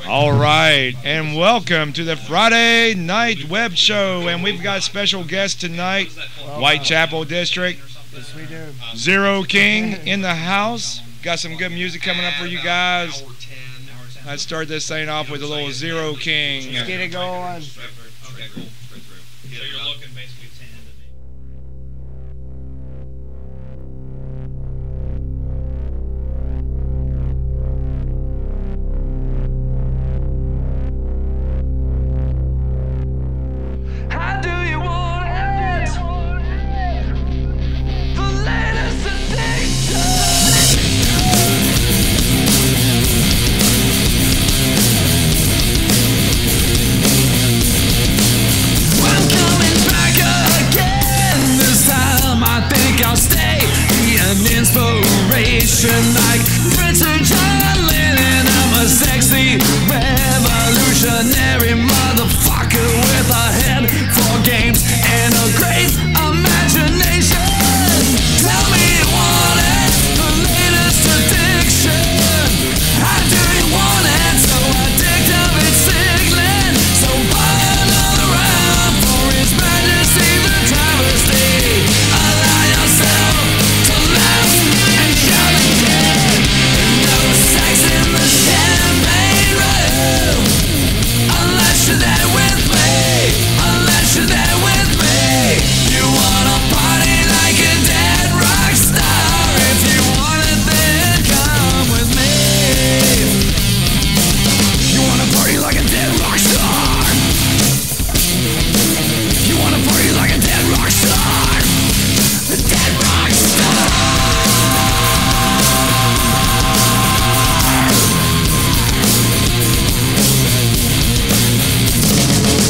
All right, and welcome to the Friday Night Web Show, and we've got special guests tonight, Whitechapel District, Yes, we do. Zero King in the house. Got some good music coming up for you guys. Let's start this thing off with a little Zero King. Let's get it going. Okay, cool. So you're looking basically 10 to me. How do you want it? The latest addiction. I'm coming back again. This time I think I'll stay. Be an inspiration like Prince or John Lennon. I'm a sexy revolutionary motherfucker with a head for games and a great imagination. Tell me you want it, the latest addiction. How do you want it? So addictive it's sickling. So buy another round for His Majesty the travesty. Allow yourself to laugh and shout again. No sex in the champagne room, unless you're there with me. Unless you're there with me. You wanna party like a dead rock star. If you want it, then come with me. You wanna party like a dead rock star. You wanna party like a dead rock star. A dead rock star.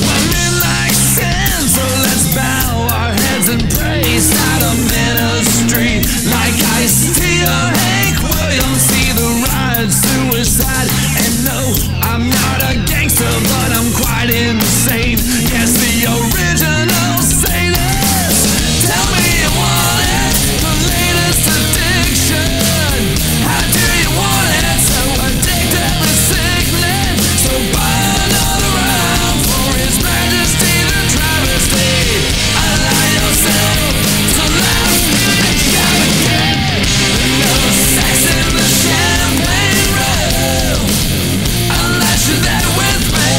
I'm in like sin, so let's bow our heads and praise out of ministry. Like Ice-T or Hank Williams, see the ride suicide. And no, I'm not a gangster, but I'm quite insane. Yes, the original Satanist. Tell me you want it, the latest addiction. How do you want it? So addictive and sickening. So buy another round for His Majesty the travesty. Allow yourself to laugh and shout again. No sex in the champagne room, unless you're there with me.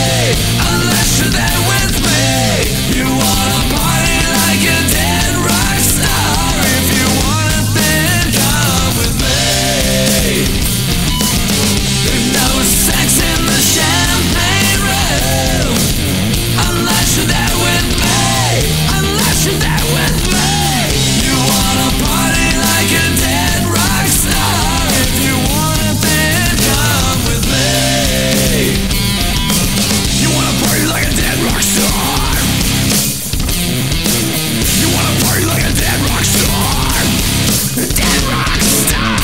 Unless you're there with me. You wanna party like a dead rock star. If you want it, then come with me. There's no sex in the champagne room, unless you're there with me. Unless you're there with me. You wanna party like a dead rock star. If you want it, then come with me. You wanna party like a dead rock star. You wanna party like a dead rock star. A dead rock star.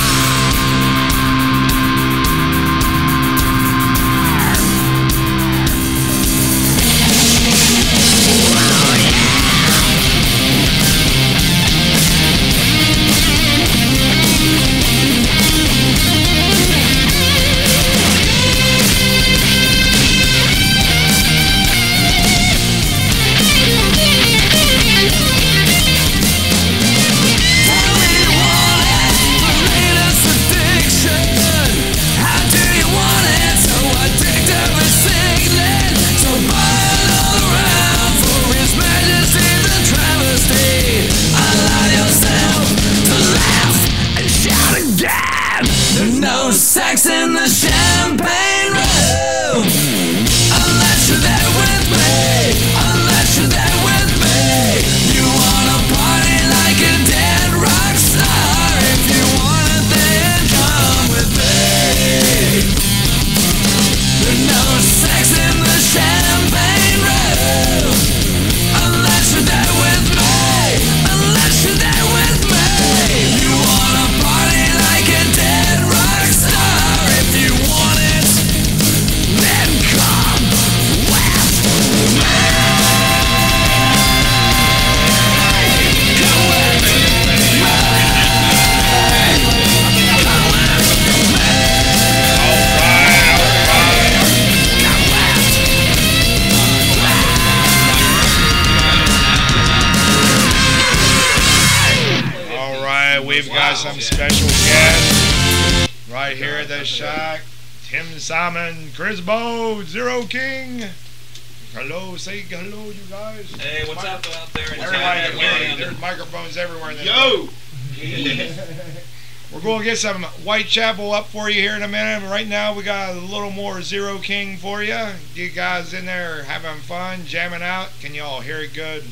Tell me you want it, the latest addiction. How do you want it? So addictive and sickening. So buy another round for His Majesty the travesty. Allow yourself to laugh and shout again. There's no sex in the champagne room, unless you're there with me. Unless you're there with me. You wanna party like a dead rock star. If you want it, then come with me. There's no sex in the champagne room, unless you're there with me. Unless you're there with me. You wanna party like a dead rock star. If you want it, got some special guests right here at the shack. Tim Simon, Chris Bo, Zero King. Hello, say hello, you guys. Hey, what's up out there? Everybody can hear you. There's microphones everywhere in this. Yo! We're going to get some Whitechapel up for you here in a minute. Right now, we got a little more Zero King for you. You guys in there having fun, jamming out. Can you all hear it good?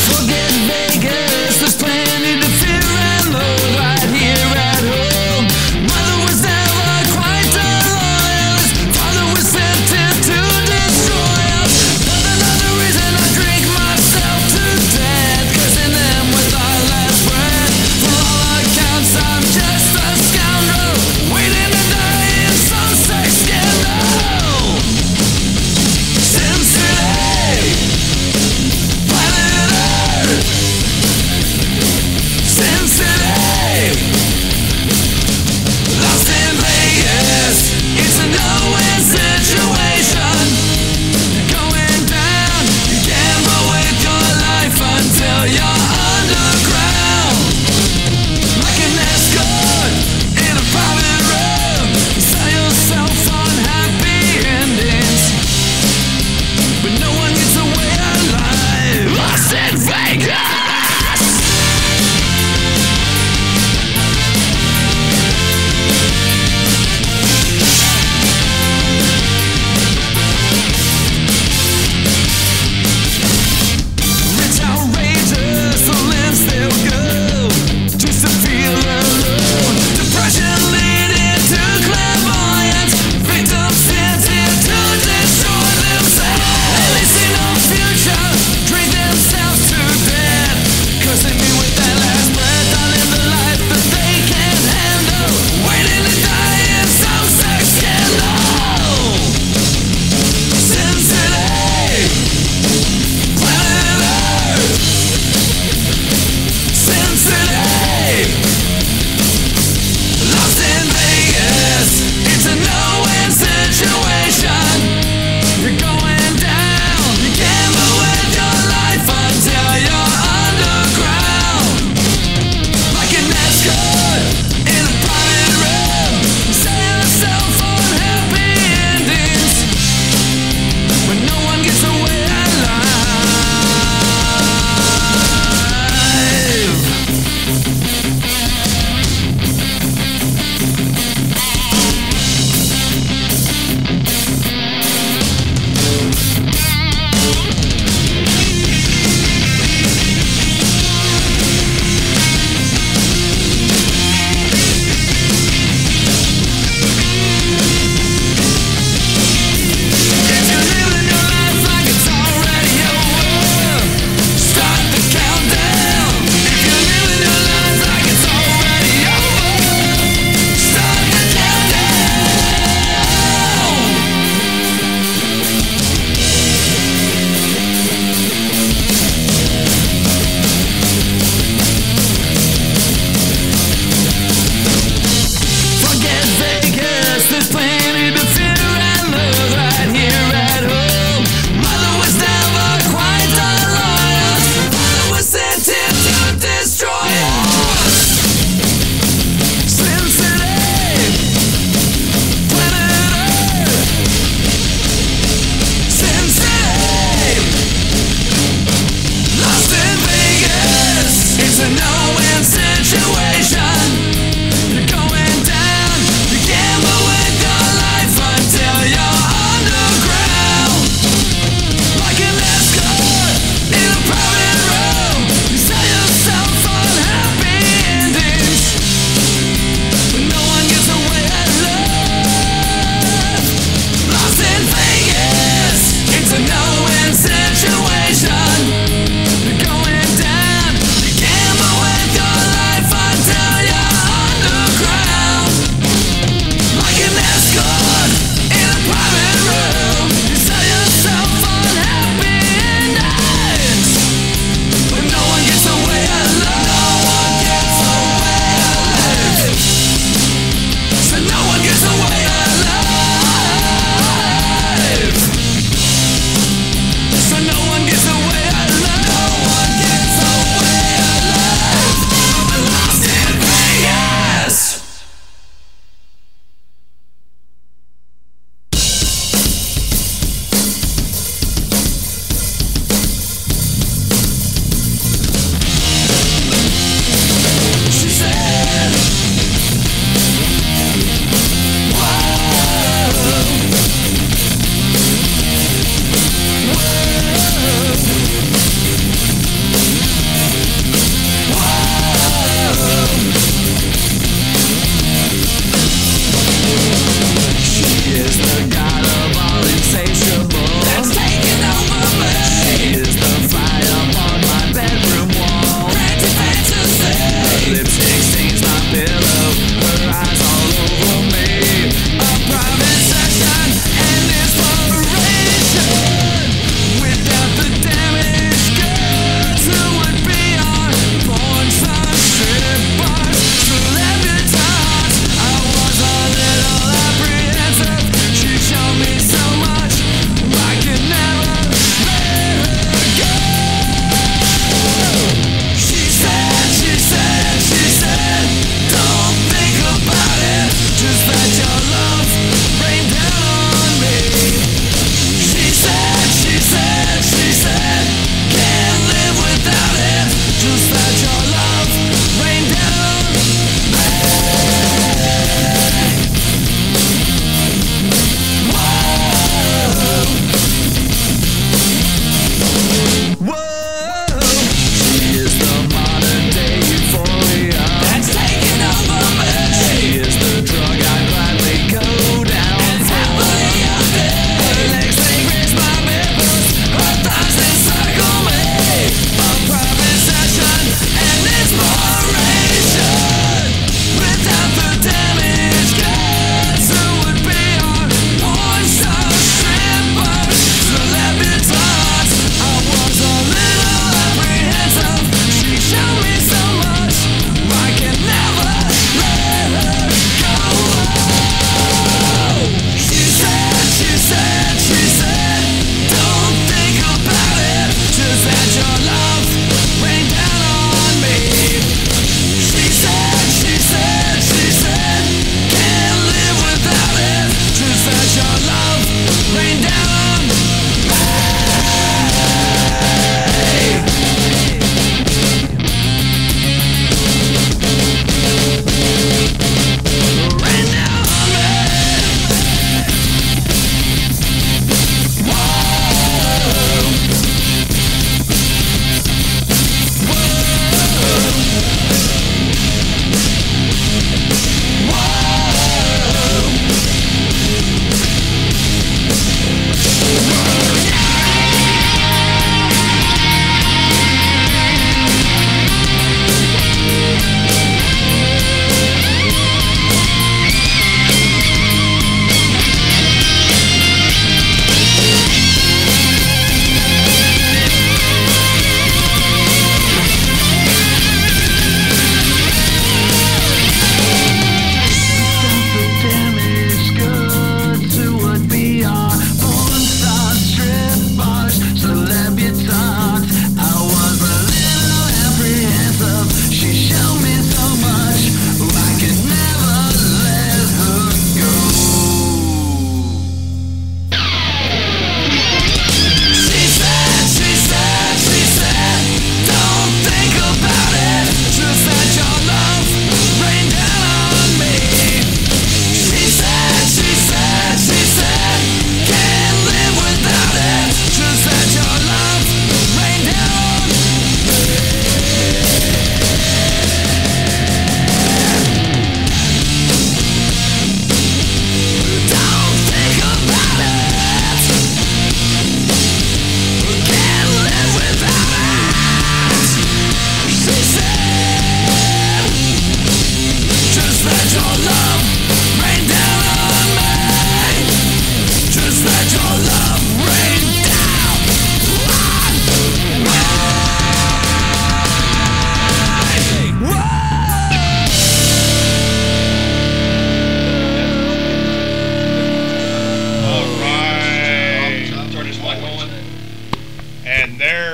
Forget Vegas, there's plenty to fear and loathe right here at home. Mother was never quite a loyalist, father was sent here to destroy us. But another reason I drink myself to death, cursing them with our last breath.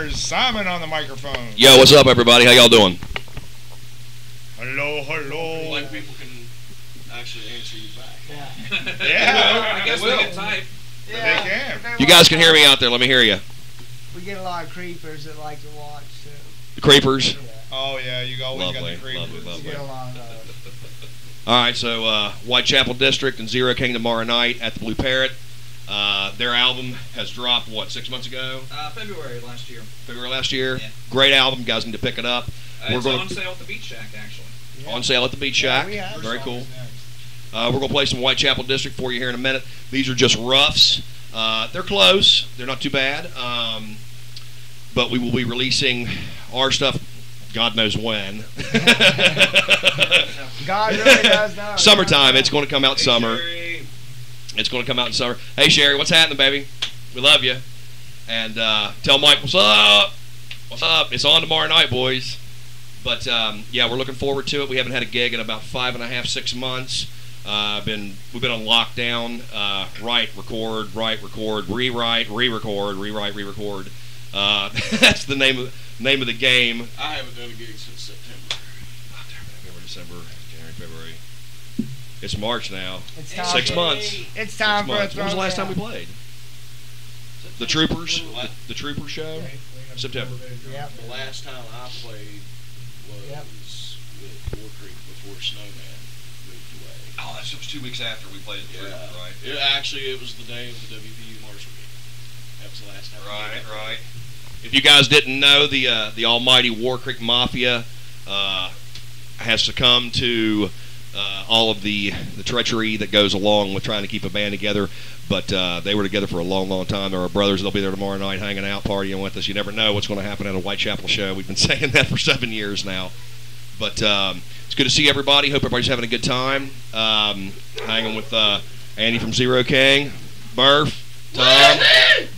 There's Simon on the microphone. Yo, what's up, everybody? How y'all doing? Hello. Like people can actually answer you back. Yeah. I guess we can type. They can. You guys can hear me out there. Let me hear you. We get a lot of creepers that like to watch, too. The creepers. Yeah. Oh, yeah, you always got Lovely, the creepers. lovely, We lovely. get a lot of those. All right, so Whitechapel District and Zero King tomorrow night at the Blue Parrot. Their album has dropped, 6 months ago? February last year. February last year. Yeah. Great album. You guys need to pick it up. It's on sale at the Beach Shack, actually. On sale at the Beach Shack. we have Very cool. Next. We're going to play some Whitechapel District for you here in a minute. These are just roughs. They're close. They're not too bad. But we will be releasing our stuff God knows when. God really does know. Summertime. It's going to come out summer. It's going to come out in summer. Hey, Sherry, what's happening, baby? We love you. And tell Mike, what's up? What's up? It's on tomorrow night, boys. But, yeah, we're looking forward to it. We haven't had a gig in about 5.5, 6 months. We've been on lockdown. Write, record, rewrite, re-record, rewrite, re-record. That's the name of the game. I haven't done a gig since September. November, December, January, February. It's March now. It's time 6 for- months. It's time 6 for a months. When was the last time we throwdown. played? The Troopers? The Troopers show? September. Yep. The last time I played was Yep. with War Creek before Snowman moved away. Oh, that was 2 weeks after we played the Troopers, right? It was the day of the WVU Marshall game. That was the last time. Right. If you guys didn't know, the almighty War Creek Mafia has succumbed to all of the treachery that goes along with trying to keep a band together. But they were together for a long, long time. They're our brothers. They'll be there tomorrow night hanging out, partying with us. You never know what's going to happen at a Whitechapel show. We've been saying that for 7 years now. But it's good to see everybody. Hope everybody's having a good time. Hanging with Andy from Zero King, Murph, Tom,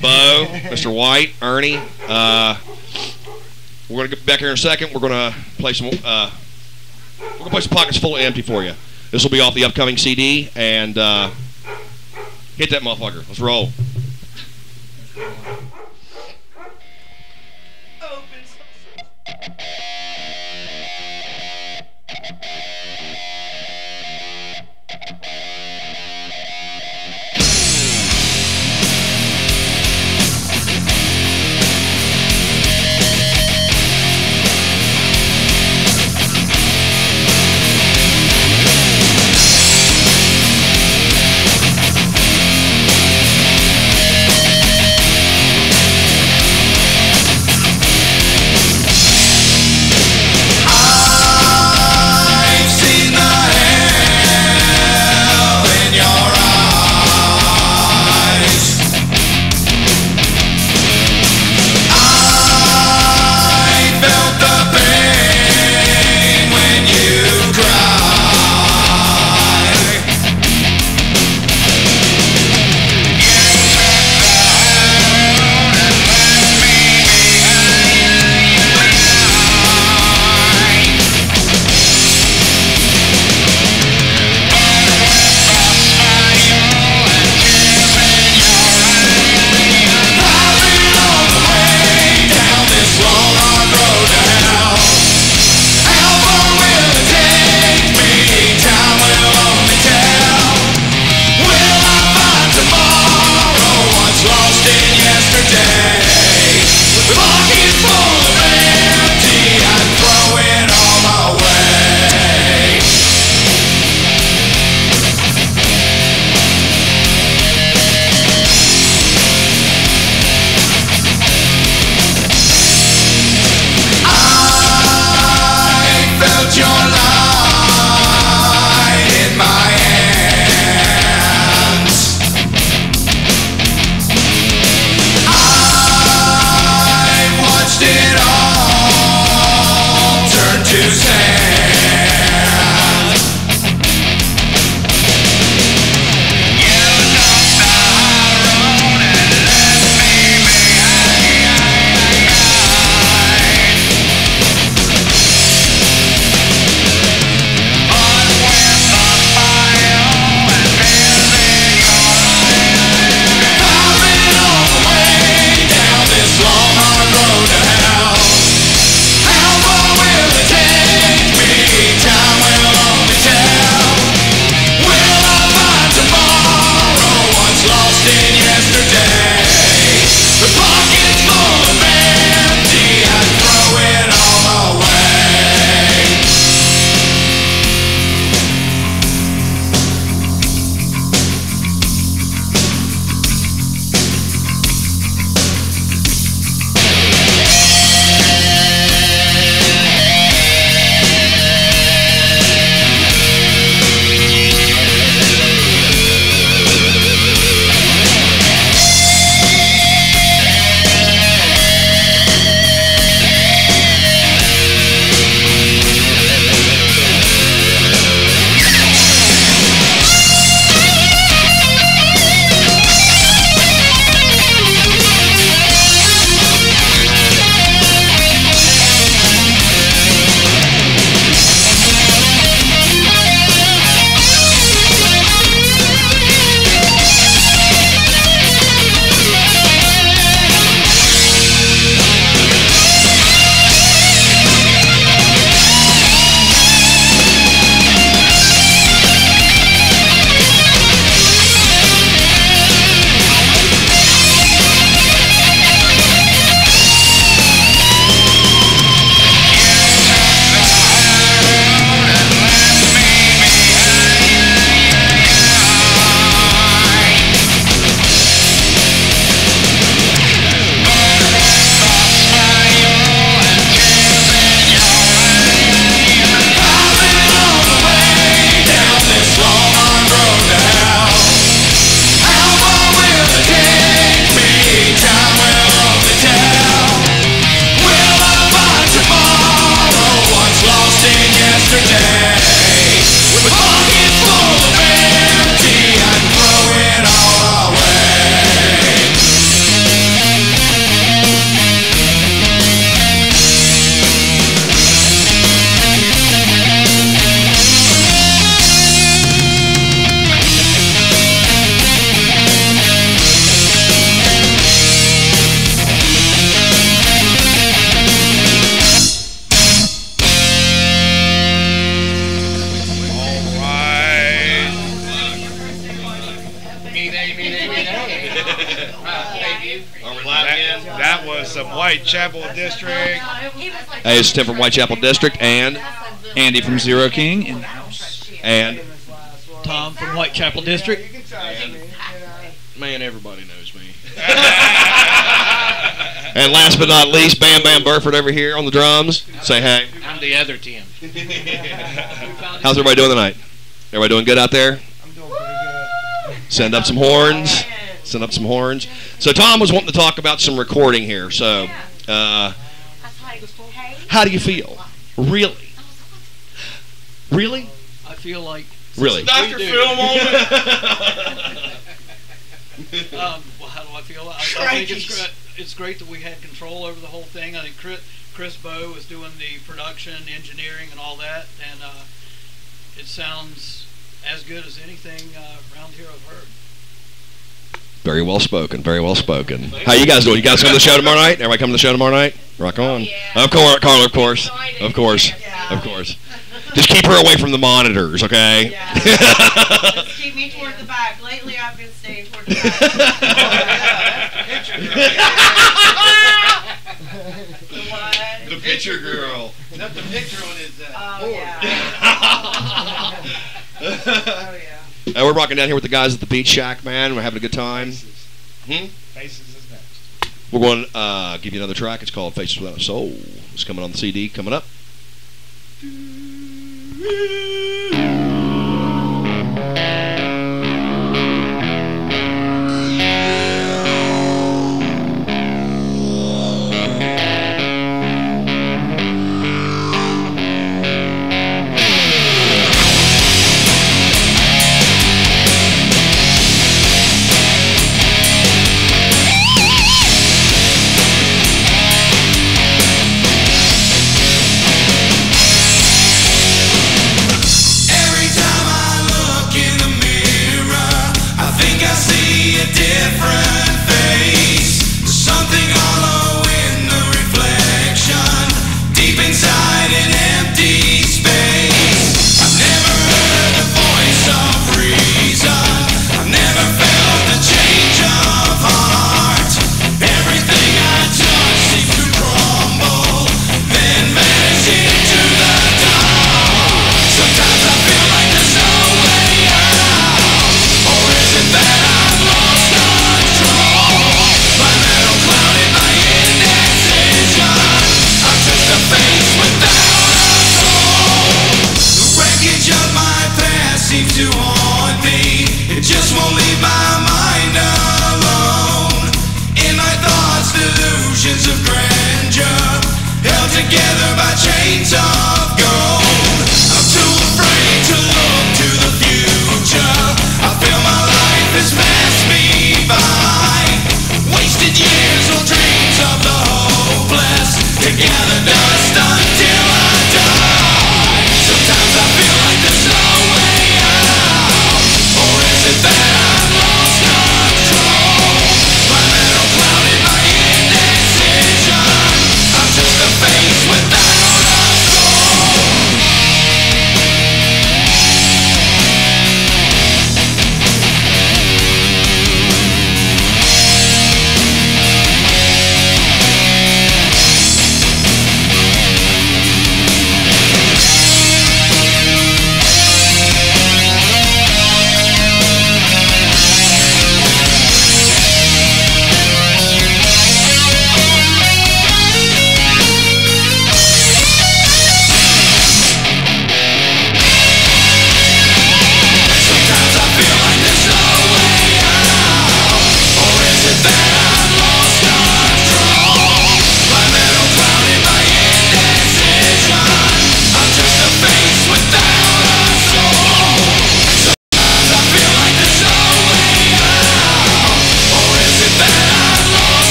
Bo, Mr. White, Ernie. We're going to get back here in a second. We're going to play some. We're going to play some Pockets Full of Empty for you. This will be off the upcoming CD, and hit that motherfucker. Let's roll. Thank That was some Whitechapel District. Hey, it's Tim from Whitechapel District and Andy from Zero King in the house. and Tom from Whitechapel District. You can trust me. Man, everybody knows me. and last but not least, Bam Bam Burford over here on the drums. Say hey. I'm the other Tim. How's everybody doing tonight? Everybody doing good out there? I'm doing pretty good. Send up some horns. Send up some horns. So Tom was wanting to talk about some recording here. So, how do you feel? Really? Really? I feel like Really? Dr. Phil moment. well, how do I feel? I think it's great that we had control over the whole thing. I think Chris Bowe was doing the production, engineering, and all that, and it sounds as good as anything around here I've heard. Very well spoken. Very well spoken. How you guys doing? You guys come to the show tomorrow night? Everybody come to the show tomorrow night? Rock on. Of course, Carla. Of course. Of course. Of course. Just keep her away from the monitors, okay? Yeah. Just keep me toward the back. Lately, I've been staying toward the back. The picture girl. Not the picture on his. Oh, yeah. Oh, yeah. We're rocking down here with the guys at the Beach Shack, man. We're having a good time. Faces is next. We're going to give you another track. It's called Faces Without a Soul. It's coming on the CD. Coming up. Faces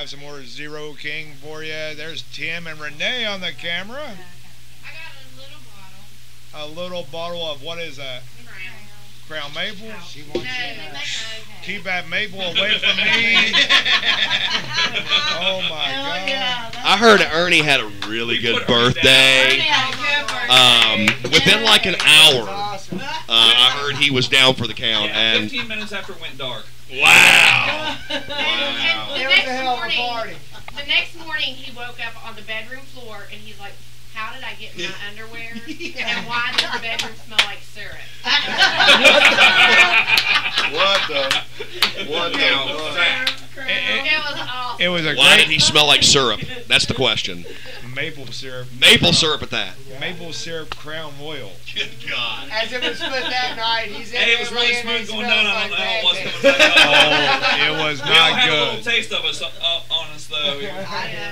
have some more Zero King for you. There's Tim and Renee on the camera. I got a little bottle. A little bottle of what is that? Crown Maple? She wants Keep that maple away from me. Oh my God. I heard Ernie had a really good birthday. Within like an hour, awesome. I heard he was down for the count. Yeah, And 15 minutes after it went dark. wow. And the It was a hell of a next morning, party. the next morning he woke up on the bedroom floor and he's like, how did I get in my underwear? And why does the bedroom smell like syrup? What the? It was awesome. It was a Why did great he smell like syrup? That's the question. maple syrup. Maple syrup at that. Maple syrup Crown Royal. Good God. As it was split that night, he's in Hey, it there was really laying and smooth he going down. smells I don't know like what's pancakes. coming back up. Oh, it was We all not had a little good. taste of us on us, though.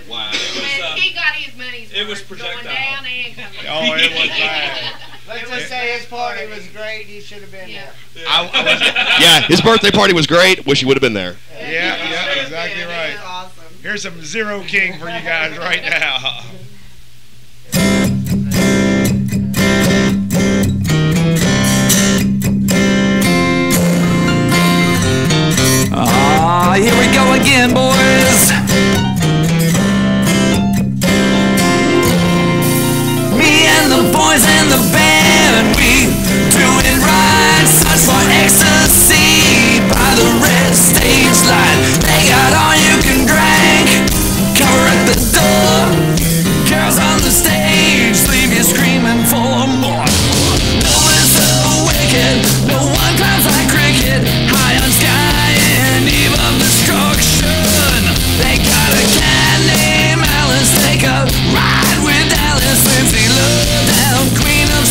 Wow. And he got his money's It was worth, going projectile. down and coming Oh, it was bad. Let's just say his party was great. He should have been Yeah. there. Yeah, his birthday party was great. Wish he would have been there. Yeah, exactly right. Awesome. Here's some Zero King for you guys right now. Ah, here we go again, boys. Me and the boys and the band, we doing right. Search for ecstasy by the red stage light. They got all you can drink. Cover at the door. Girls on the stage, leave you screaming for more. No one's so wicked, no one climbs like cricket. High on sky and eve of destruction. They got a cat named Alice. Take a ride with Alice. Lindsay Lohan, Queen of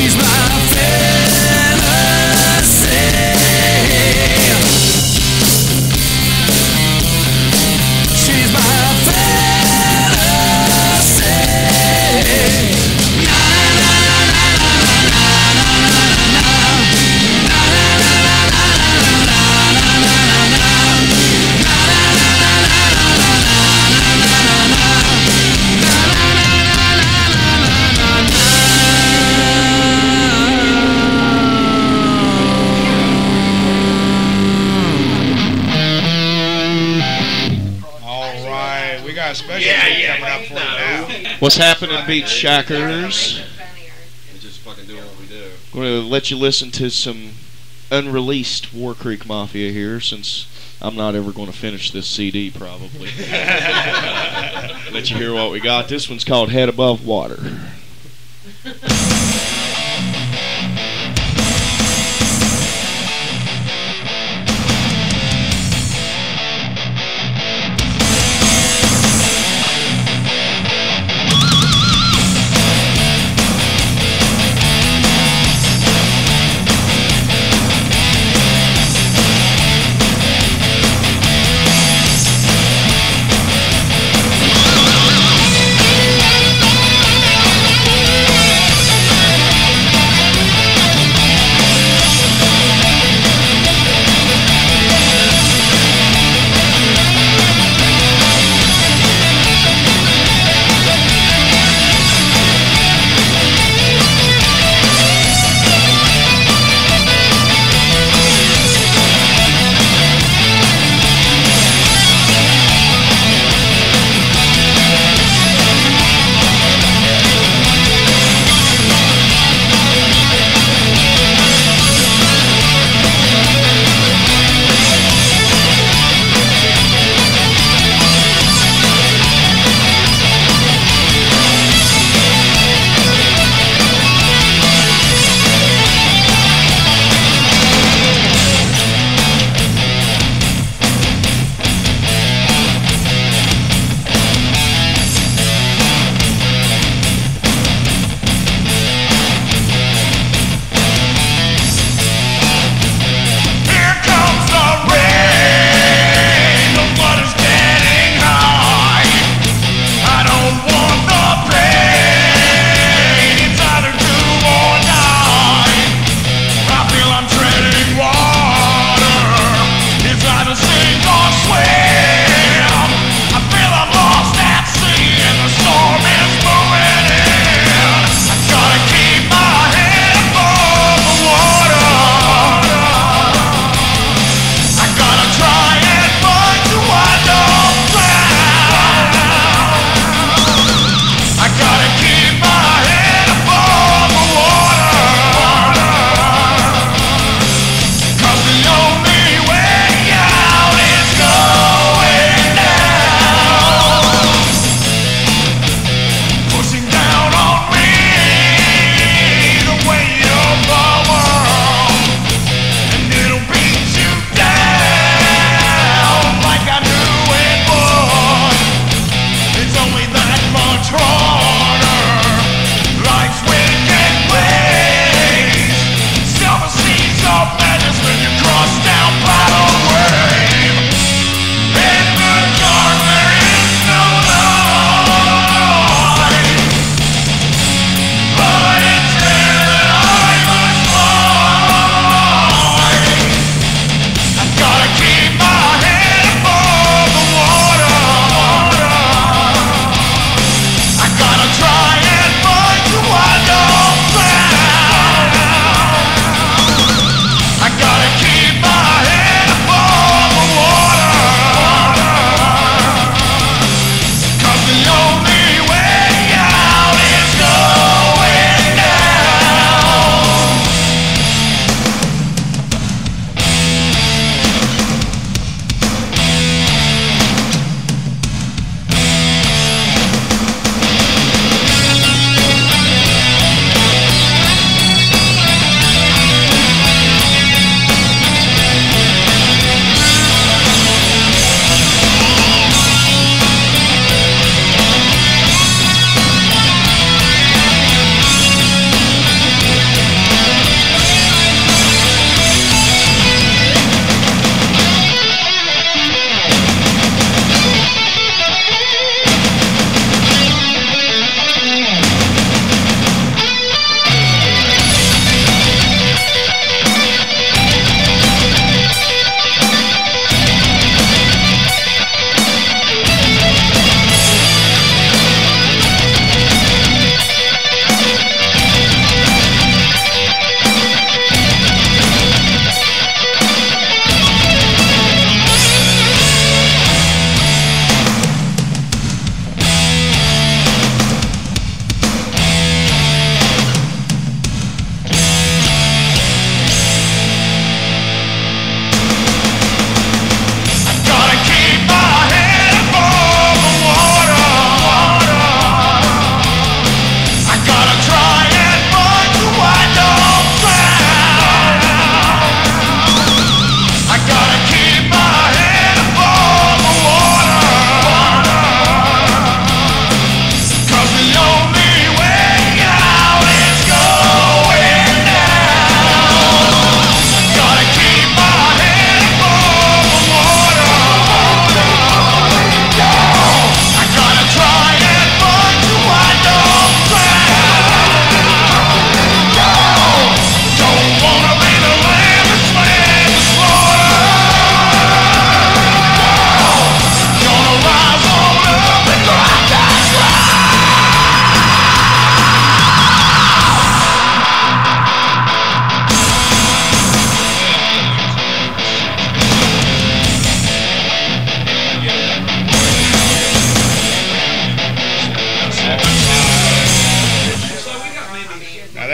She's my fantasy. She's my fantasy. All right, we got a special coming up for you now. What's happening, Beach Shackers? We're just fucking doing what we do. I'm going to let you listen to some unreleased War Creek Mafia here, since I'm not ever going to finish this CD, probably. Let you hear what we got. This one's called Head Above Water. She's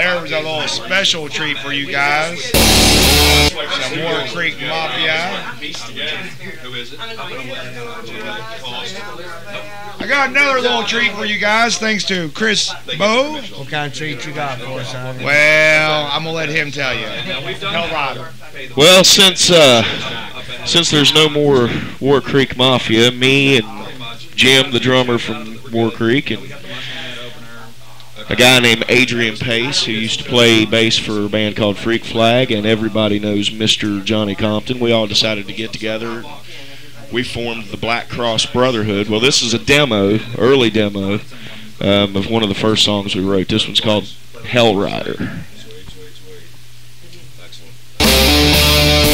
There's a little special treat for you guys. Some War Creek Mafia. Who is it? I got another little treat for you guys, thanks to Chris Bow. What kind of treat you got for us, honey? Well, I'm gonna let him tell you. Hell Rider. Well, since there's no more War Creek Mafia, me and Jim, the drummer from War Creek, and a guy named Adrian Pace, who used to play bass for a band called Freak Flag, and everybody knows Mr. Johnny Compton. We all decided to get together. We formed the Black Cross Brotherhood. Well, this is a demo, early demo, of one of the first songs we wrote. This one's called Hell Rider. Hell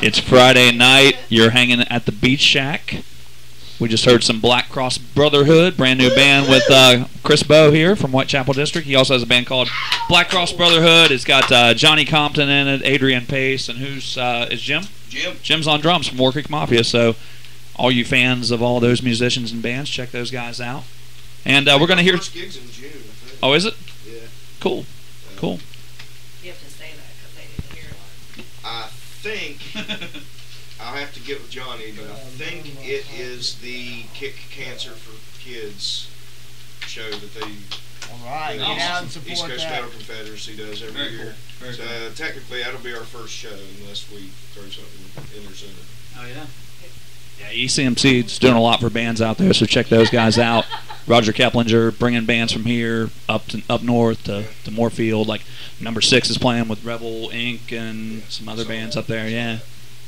It's Friday night. You're hanging at the Beach Shack. We just heard some Black Cross Brotherhood, brand new band with Chris Bow here from Whitechapel District. He also has a band called Black Cross Brotherhood. It's got Johnny Compton in it, Adrian Pace, and who's is Jim? Jim's on drums from War Creek Mafia. So all you fans of all those musicians and bands, check those guys out. And we're going to hear... First gigs in June, I think. Oh, is it? Yeah. Cool. Cool. You have to say that because they didn't hear it. I think... I'll have to get with Johnny, but I think it is the Kick Cancer for Kids show that they... All right, get out and support East Coast that. Metal Confederacy does every year. So technically, that'll be our first show unless we throw something in there sooner. Oh, yeah. Yeah, ECMC's doing a lot for bands out there, so check those guys out. Roger Keplinger bringing bands from here up north to Moorfield. Like Number 6 is playing with Rebel Inc. and some other bands up there. Yeah.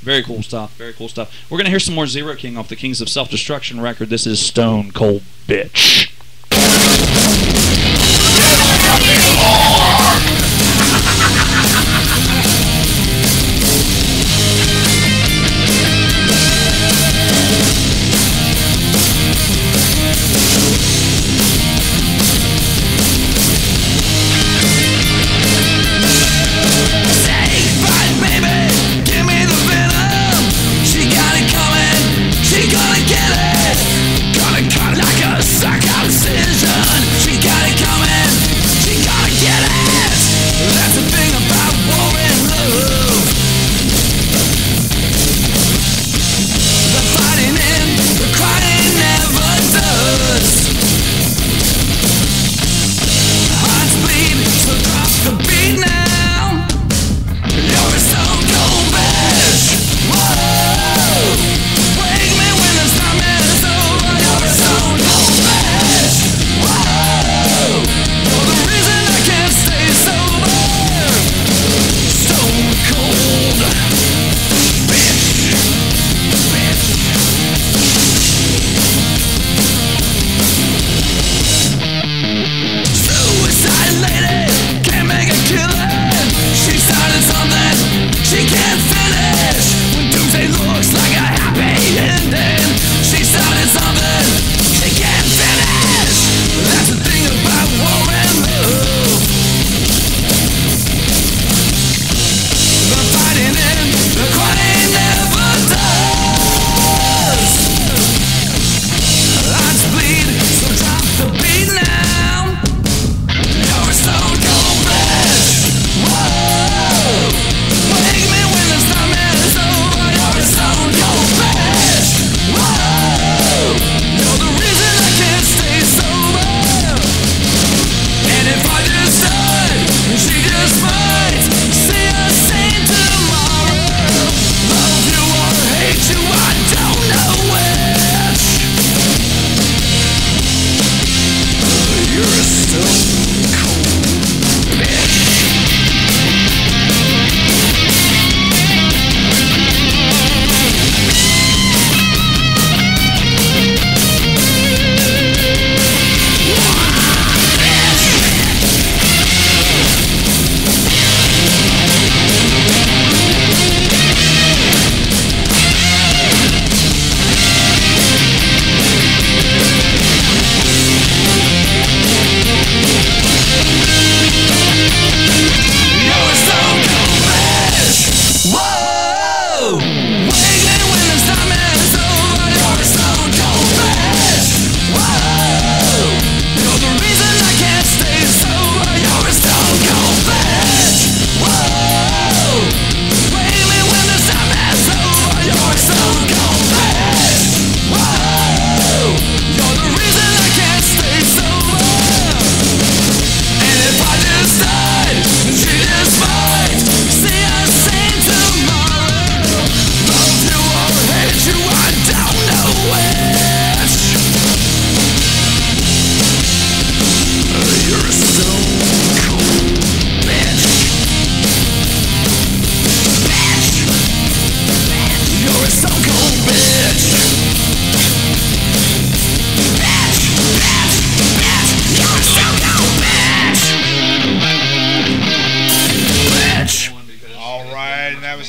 Very cool stuff. Very cool stuff. We're going to hear some more Zero King off the Kings of Self-Destruction record. This is Stone Cold Bitch. She gonna get it, gonna cut like a sucker.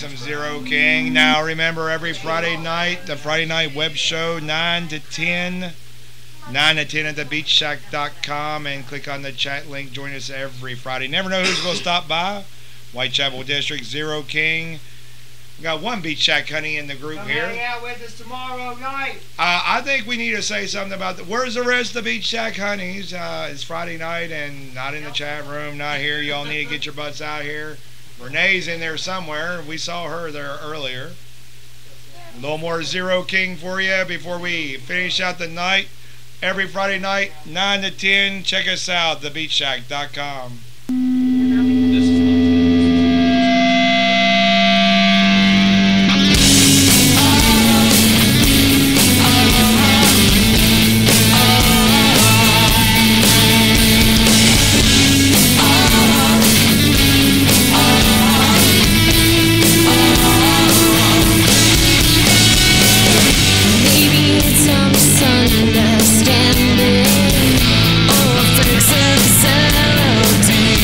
with some Zero King. Now remember, every Friday night, the Friday Night Web Show, 9 to 10. 9 to 10 at thebeachshack.com, and click on the chat link. Join us every Friday. Never know who's going to stop by. Whitechapel District, Zero King. We got one Beach Shack honey in the group Come here. hang out with us tomorrow night. I think we need to say something about where's the rest of the Beach Shack honeys? It's Friday night and not in the chat room, not here. Y'all need to get your butts out here. Renee's in there somewhere. We saw her there earlier. A little more Zero King for you before we finish out the night. Every Friday night, 9 to 10. Check us out, thebeachshack.com. Maybe it's a misunderstanding or a fake sincerity.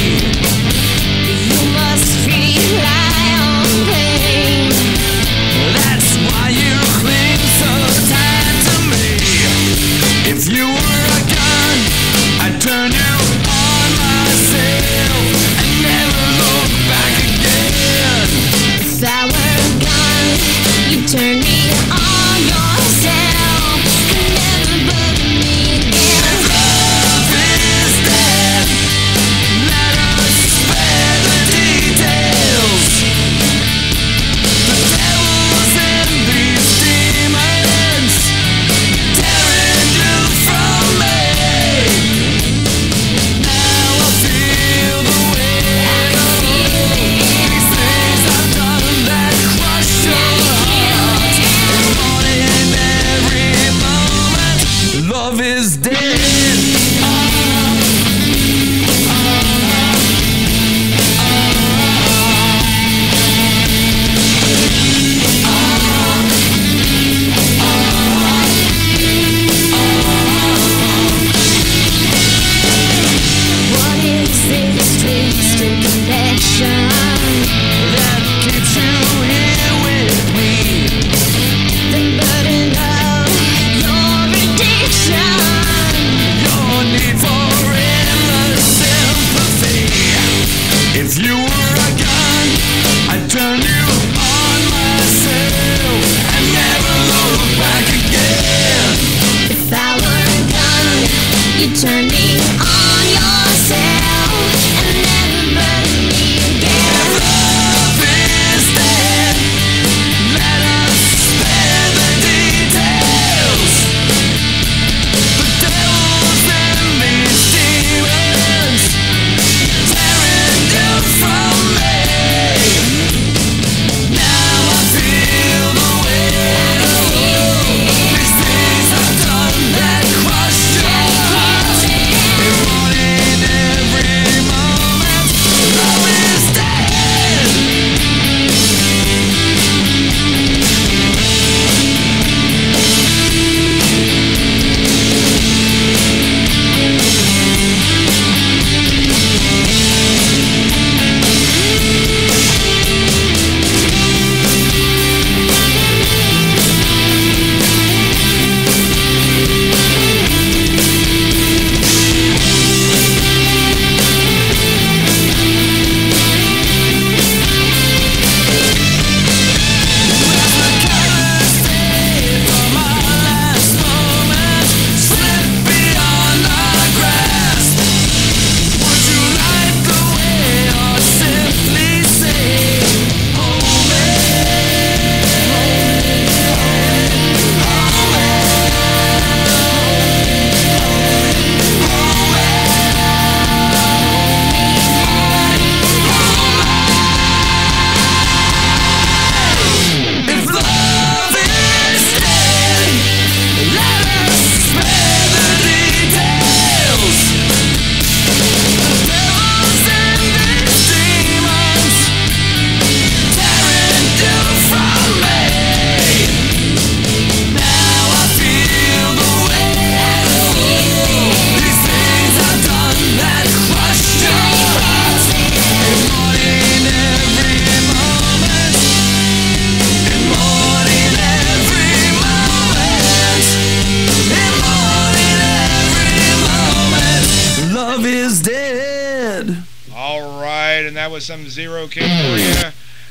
that was some Zero King for you.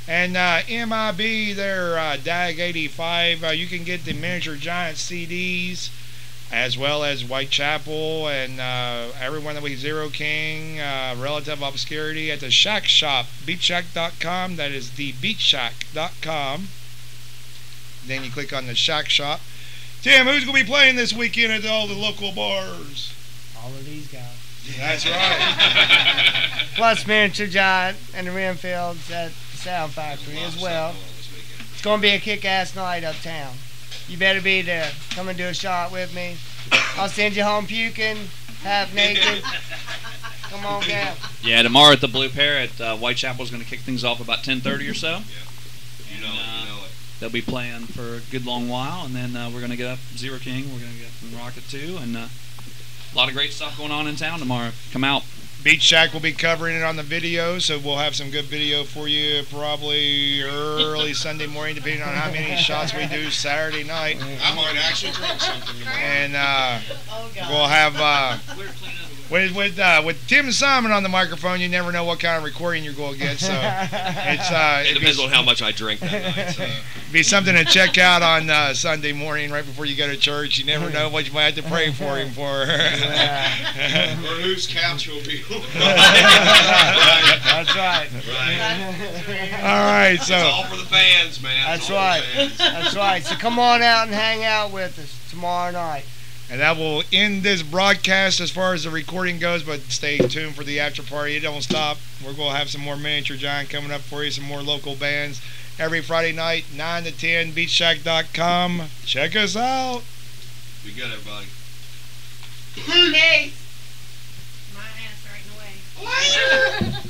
And MIB, their DAG 85, you can get the Miniature Giant CDs, as well as Whitechapel and everyone that we Zero King, Relative Obscurity at the Shack Shop, beatshack.com. That is the beatshack.com. Then you click on the Shack Shop. Tim, who's going to be playing this weekend at all the local bars? All of these guys. That's right. Plus Miniature Giant and the Renfields at the Sound Factory as well. It's going to be a kick-ass night uptown. You better be there. Come and do a shot with me. I'll send you home puking, half naked. Come on down. Yeah, tomorrow at the Blue Parrot, Whitechapel's going to kick things off about 10:30 or so. You know it. They'll be playing for a good long while, and then we're going to get up Zero King. We're going to get from Rocket 2, and a lot of great stuff going on in town tomorrow. Come out. Beach Shack will be covering it on the video, so we'll have some good video for you probably early Sunday morning, depending on how many shots we do Saturday night. I might actually drink something tomorrow. And we'll have with Tim Simon on the microphone. You never know what kind of recording you're going to get. So it depends on how much I drink that night. So. Be something to check out on Sunday morning right before you go to church. You never know what you might have to pray for him for. Or whose couch will be. That's right. All right, so it's all for the fans, man. That's right. That's right. So come on out and hang out with us tomorrow night. And that will end this broadcast as far as the recording goes, but stay tuned for the after party. It don't stop. We're going to have some more Miniature Giant coming up for you, some more local bands. Every Friday night, 9 to 10, beatshack.com. Check us out. Be good, everybody. Peace. My ass right in the way.